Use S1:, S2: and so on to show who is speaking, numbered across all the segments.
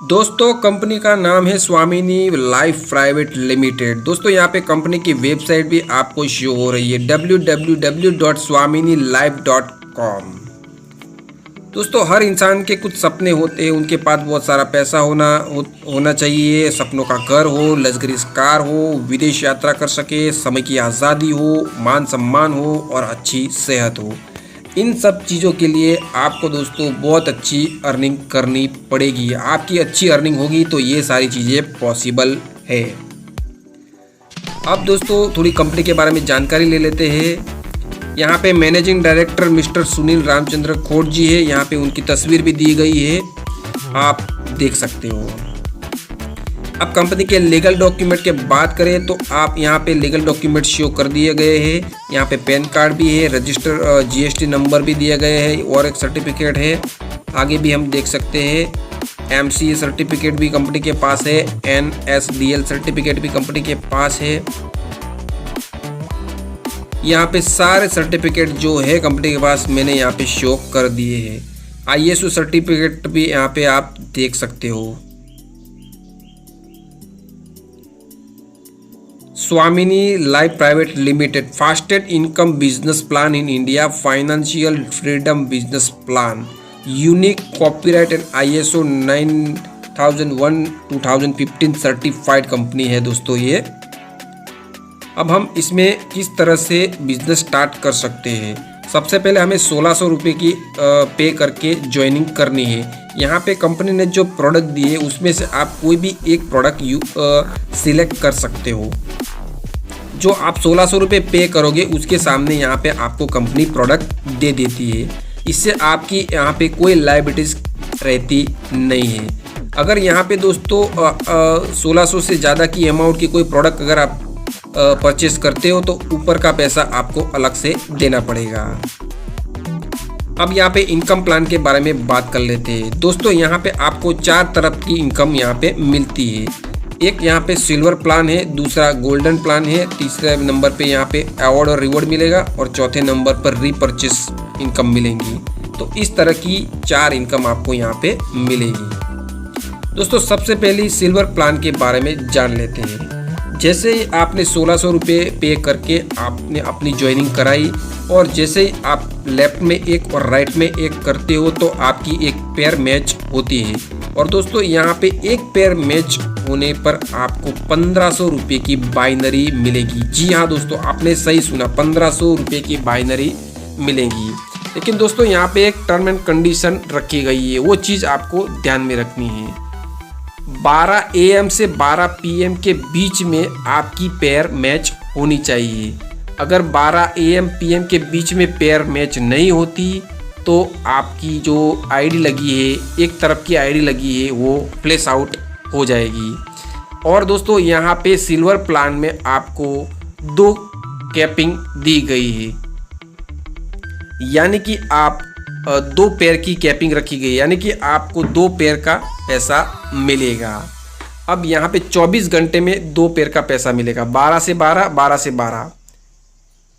S1: दोस्तों कंपनी का नाम है स्वामिनी लाइफ प्राइवेट लिमिटेड। दोस्तों यहाँ पे कंपनी की वेबसाइट भी आपको शो हो रही है www.swaminilife.com। दोस्तों हर इंसान के कुछ सपने होते हैं, उनके पास बहुत सारा पैसा होना चाहिए, सपनों का घर हो, लग्जरी कार हो, विदेश यात्रा कर सके, समय की आज़ादी हो, मान सम्मान हो और अच्छी सेहत हो। इन सब चीज़ों के लिए आपको दोस्तों बहुत अच्छी अर्निंग करनी पड़ेगी। आपकी अच्छी अर्निंग होगी तो ये सारी चीज़ें पॉसिबल है। अब दोस्तों थोड़ी कंपनी के बारे में जानकारी ले लेते हैं। यहाँ पे managing director mister Sunil Ramchandra खोट जी है। यहाँ पे उनकी तस्वीर भी दी गई है, आप देख सकते हो। अब कंपनी के लीगल डॉक्यूमेंट के बात करें तो आप यहाँ पे लीगल डॉक्यूमेंट शो कर दिए गए हैं। यहाँ पे पैन कार्ड भी है, रजिस्टर जीएसटी नंबर भी दिया गया है और एक सर्टिफिकेट है। आगे भी हम देख सकते हैं एमसीए सर्टिफिकेट भी कंपनी के पास है, एनएसडीएल सर्टिफिकेट भी कंपनी के पास है। यहाँ पे सारे सर्टिफिकेट जो है कंपनी के पास मैंने यहाँ पे शो कर दिए हैं। आईएसओ सर्टिफिकेट भी यहाँ पे आप देख सकते हो। स्वामिनी life private limited fastest income business plan in India, financial freedom business plan, unique copyright and ISO 9001-2015 certified company है दोस्तों ये। अब हम इसमें किस तरह से बिजनेस स्टार्ट कर सकते हैं। सबसे पहले हमें 1600 रुपये की पे करके ज्वाइनिंग करनी है। यहाँ पे कंपनी ने जो प्रोडक्ट दिए उसमें से आप कोई भी एक प्रोडक्ट सिलेक्ट कर सकते हो। जो आप 1600 रुपये पे करोगे उसके सामने यहाँ पे आपको कंपनी प्रोडक्ट दे देती है। इससे आपकी यहाँ पे कोई लायबिलिटीज रहती नहीं है। अगर यहाँ पे दोस्तों 1600 से ज़्यादा की अमाउंट की कोई प्रोडक्ट अगर आप परचेस करते हो तो ऊपर का पैसा आपको अलग से देना पड़ेगा। अब यहाँ पे इनकम प्लान के बारे में बात कर लेते हैं। दोस्तों यहाँ पे आपको 4 तरह की इनकम यहाँ पे मिलती है। एक यहाँ पे सिल्वर प्लान है, दूसरा गोल्डन प्लान है, तीसरे नंबर पे यहाँ पे अवार्ड और रिवॉर्ड मिलेगा और चौथे नंबर पर रीपरचेस इनकम मिलेंगी। तो इस तरह की 4 इनकम आपको यहाँ पे मिलेगी। दोस्तों सबसे पहले सिल्वर प्लान के बारे में जान लेते हैं। जैसे ही आपने 1600 रुपये पे करके आपने अपनी ज्वाइनिंग कराई और जैसे ही आप लेफ्ट में एक और राइट में एक करते हो तो आपकी एक पेयर मैच होती है। और दोस्तों यहाँ पे एक पेयर मैच होने पर आपको 1500 रुपये की बाइनरी मिलेगी। जी हाँ दोस्तों, आपने सही सुना, 1500 रुपये की बाइनरी मिलेगी। लेकिन दोस्तों यहाँ पे एक टर्म एंड कंडीशन रखी गई है, वो चीज़ आपको ध्यान में रखनी है। 12 AM से 12 PM के बीच में आपकी पेयर मैच होनी चाहिए। अगर 12 AM PM के बीच में पेयर मैच नहीं होती तो आपकी जो आईडी लगी है, एक तरफ की आईडी लगी है, वो प्लेस आउट हो जाएगी। और दोस्तों यहाँ पे सिल्वर प्लान में आपको 2 कैपिंग दी गई है, यानी कि आप 2 पेयर की कैपिंग रखी गई, यानी कि आपको 2 पेयर का पैसा मिलेगा। अब यहाँ पे 24 घंटे में 2 पेयर का पैसा मिलेगा। 12 से 12, 12 से 12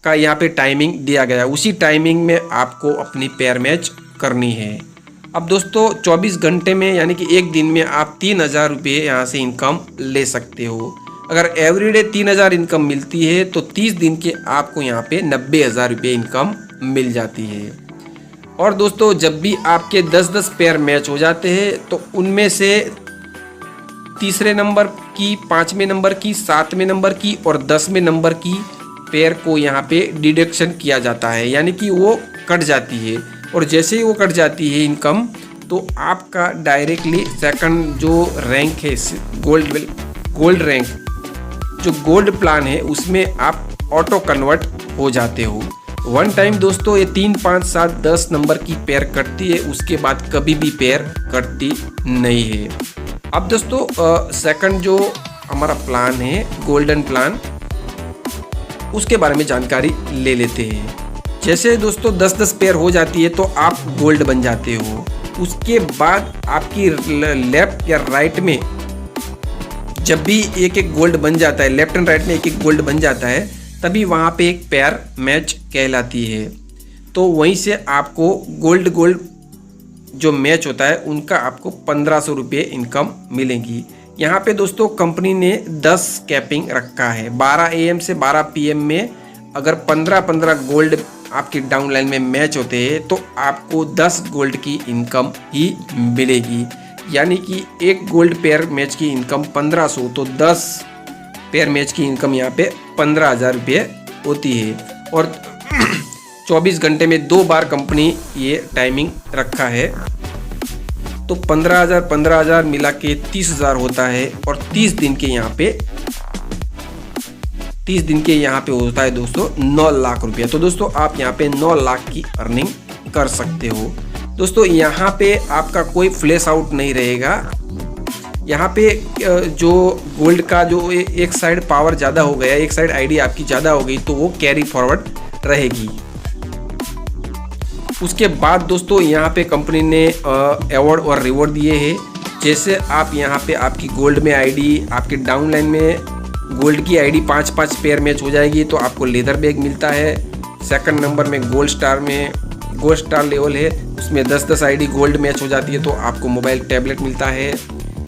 S1: का यहाँ पे टाइमिंग दिया गया है। उसी टाइमिंग में आपको अपनी पेयर मैच करनी है। अब दोस्तों 24 घंटे में यानी कि एक दिन में आप 3000 रुपये यहाँ से इनकम ले सकते हो। अगर एवरीडे 3000 इनकम मिलती है तो 30 दिन के आपको यहाँ पे 90,000 रुपये इनकम मिल जाती है। और दोस्तों जब भी आपके 10-10 पेयर मैच हो जाते हैं तो उनमें से तीसरे नंबर की, 5वें नंबर की, 7वें नंबर की और 10वें नंबर की पेयर को यहाँ पे डिडक्शन किया जाता है, यानी कि वो कट जाती है। और जैसे ही वो कट जाती है इनकम तो आपका डायरेक्टली सेकंड जो रैंक है गोल्ड रैंक, जो गोल्ड प्लान है उसमें आप ऑटो कन्वर्ट हो जाते हो। वन टाइम दोस्तों ये 3, 5, 7, 10 नंबर की पेयर कटती है, उसके बाद कभी भी पेयर कटती नहीं है। अब दोस्तों सेकंड जो हमारा प्लान है गोल्डन प्लान, उसके बारे में जानकारी ले लेते हैं। जैसे दोस्तों 10-10 पेयर हो जाती है तो आप गोल्ड बन जाते हो। उसके बाद आपकी लेफ्ट या राइट में जब भी एक एक गोल्ड बन जाता है, लेफ्ट एंड राइट में एक एक गोल्ड बन जाता है, तभी वहाँ पे एक पेयर मैच कहलाती है। तो वहीं से आपको गोल्ड जो मैच होता है उनका आपको 1500 रुपये इनकम मिलेंगी। यहाँ पे दोस्तों कंपनी ने 10 कैपिंग रखा है। 12 AM से 12 PM में अगर 15-15 गोल्ड आपकी डाउनलाइन में मैच होते हैं तो आपको 10 गोल्ड की इनकम ही मिलेगी। यानी कि एक गोल्ड पेयर मैच की इनकम 1500, तो 10 पेयर मैच की इनकम यहाँ पे 15,000 रुपये होती है। और 24 घंटे में 2 बार कंपनी ये टाइमिंग रखा है, तो 15,000 मिला के 30,000 होता है। और 30 दिन के यहाँ पे होता है दोस्तों 9 लाख रुपया। तो दोस्तों आप यहाँ पे 9 लाख की अर्निंग कर सकते हो। दोस्तों यहाँ पे आपका कोई फ्लैश आउट नहीं रहेगा। यहाँ पे जो गोल्ड का जो एक साइड पावर ज़्यादा हो गया, एक साइड आईडी आपकी ज़्यादा हो गई, तो वो कैरी फॉरवर्ड रहेगी। उसके बाद दोस्तों यहाँ पे कंपनी ने अवार्ड और रिवॉर्ड दिए हैं। जैसे आप यहाँ पे आपकी गोल्ड में आईडी, आपके डाउनलाइन में गोल्ड की आईडी 5-5 पेयर मैच हो जाएगी तो आपको लेदर बैग मिलता है। सेकंड नंबर में गोल्ड स्टार लेवल है, उसमें 10-10 आईडी गोल्ड मैच हो जाती है तो आपको मोबाइल टैबलेट मिलता है।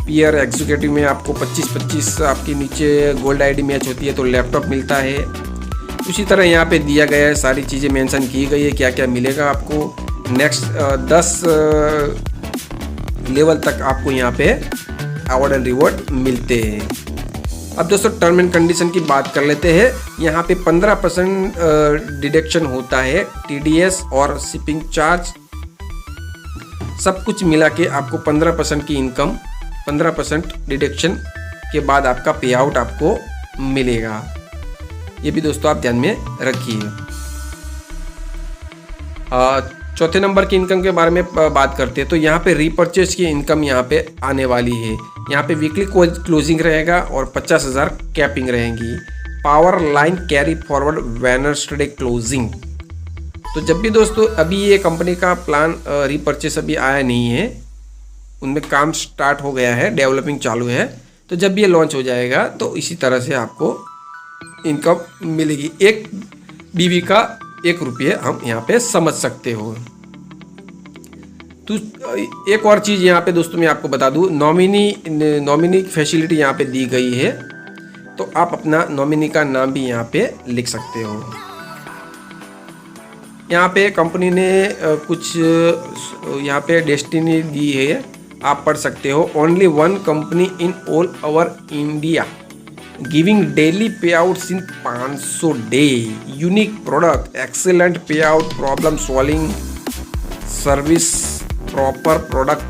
S1: पीयर एग्जीक्यूटिव में आपको 25-25 आपकी नीचे गोल्ड आईडी मैच होती है तो लैपटॉप मिलता है। उसी तरह यहाँ पे दिया गया है, सारी चीज़ें मेंशन की गई है क्या क्या मिलेगा आपको। नेक्स्ट 10 लेवल तक आपको यहाँ पे अवार्ड एंड रिवॉर्ड मिलते हैं। अब दोस्तों टर्म एंड कंडीशन की बात कर लेते हैं। यहाँ पे 15% डिडक्शन होता है, TDS और शिपिंग चार्ज सब कुछ मिला के आपको 15% की इनकम, 15% डिडक्शन के बाद आपका पे आउट आपको मिलेगा। ये भी दोस्तों आप ध्यान में रखिए। चौथे नंबर की इनकम के बारे में बात करते हैं तो यहाँ पे रीपर्चेज की इनकम यहाँ पे आने वाली है। यहाँ पे वीकली क्लोजिंग रहेगा और 50,000 कैपिंग रहेंगी। Power line carry forward Wednesday closing. तो जब भी दोस्तों अभी ये कंपनी का प्लान रीपर्चेज अभी आया नहीं है, उनमें काम स्टार्ट हो गया है, डेवलपिंग चालू है, तो जब ये लॉन्च हो जाएगा तो इसी तरह से आपको इनकम मिलेगी। एक BV का 1 रुपये हम यहाँ पे समझ सकते हो। तो एक और चीज़ यहाँ पे दोस्तों मैं आपको बता दूँ, नॉमिनी फैसिलिटी यहाँ पे दी गई है, तो आप अपना नॉमिनी का नाम भी यहाँ पे लिख सकते हो। यहाँ पे कंपनी ने कुछ यहाँ पे डेस्टिनी दी है, आप पढ़ सकते हो। Only one company in all over India giving daily पे आउट्स इन 500 डे, यूनिक प्रोडक्ट, एक्सेलेंट पे out, problem solving service, proper product,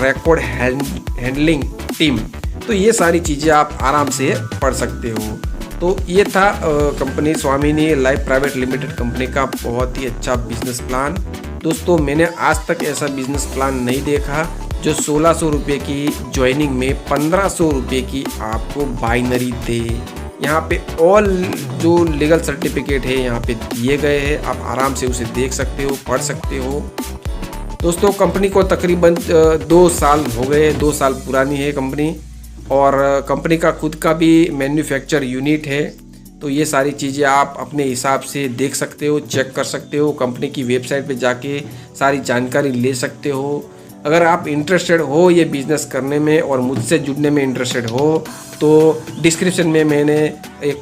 S1: record handling team. तो ये सारी चीज़ें आप आराम से पढ़ सकते हो। तो ये था कंपनी स्वामिनी लाइफ प्राइवेट लिमिटेड कंपनी का बहुत ही अच्छा बिजनेस प्लान। दोस्तों मैंने आज तक ऐसा बिजनेस प्लान नहीं देखा जो 1600 रुपये की ज्वाइनिंग में 1500 रुपये की आपको बाइनरी दे। यहाँ पे ऑल जो लीगल सर्टिफिकेट है यहाँ पे दिए गए हैं, आप आराम से उसे देख सकते हो, पढ़ सकते हो। दोस्तों कंपनी को तकरीबन 2 साल हो गए, 2 साल पुरानी है कंपनी, और कंपनी का खुद का भी मैन्युफैक्चर यूनिट है। तो ये सारी चीज़ें आप अपने हिसाब से देख सकते हो, चेक कर सकते हो, कंपनी की वेबसाइट पे जाके सारी जानकारी ले सकते हो। अगर आप इंटरेस्टेड हो ये बिज़नेस करने में और मुझसे जुड़ने में इंटरेस्टेड हो तो डिस्क्रिप्शन में मैंने एक